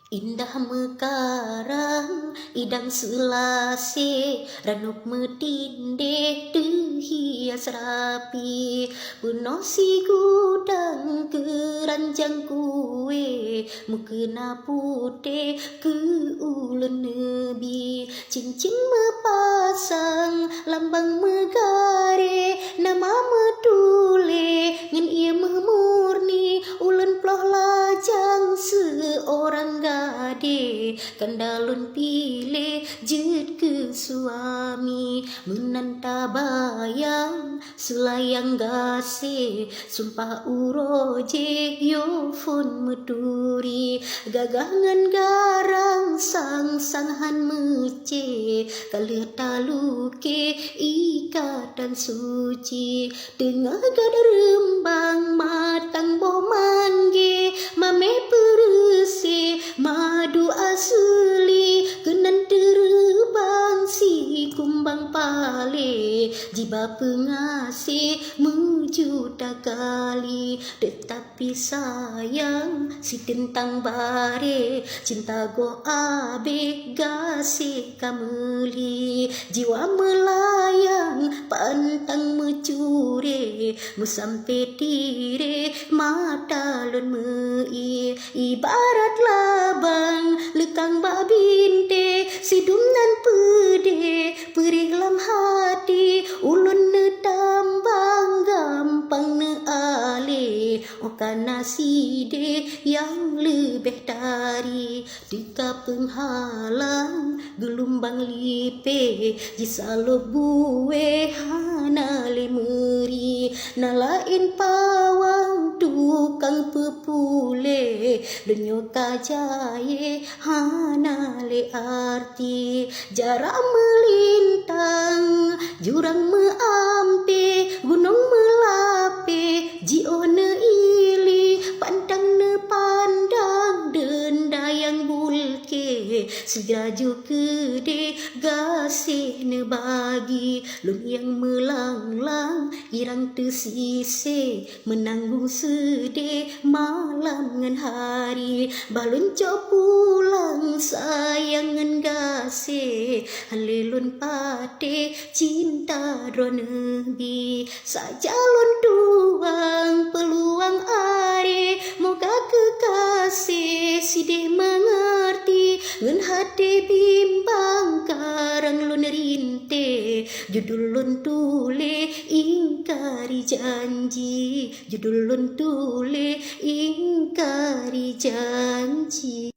Indah mekarang idang selase ranuk metindih hias rapi penuh si gudang keranjang kue mukena putih ke ulun nebi cincin mepasang lambang megare nama metule ngen ia memurni ulun ploh lajang seorang gade kandalun pilih jid ke suami menanta bayang selayang gase sumpah uroje yofon meduri gagangan garang sang-sanghan mece kalir taluke ikatan suci tengah gada rembang matang bomangge mame perese madu asli kenan terbang si kumbang pale jiba pengasih menjuta kali tetapi sayang si tentang bare cinta go abe gase kameli jiwa melayang pantang mencuri musampe tire mata lun mei ibarat labang lekang babinte sidumnan pede perih lam hati ulun ne tambang gampang ne ale okana side yang lebih dari dika penghalang gelombang lipe jisalo bue hana lemeri nalain pawang tukang pepule denyo kajaye hana le arti jarak melintang jurang meampe gunung melape jione ili pandang ne pandang denda yang bulke segraju kede gasih ne bagi lun yang melanglang irang tersise menanggung sedih malam ngan hari balun co pulang sayangan gase halilun pate cinta dronebi sajalun tuang peluang are moga kekasih sidih mengerti ngan hati bimbang karang lun rinte judul lun tule ingkari janji judul lun tule ingkari janji.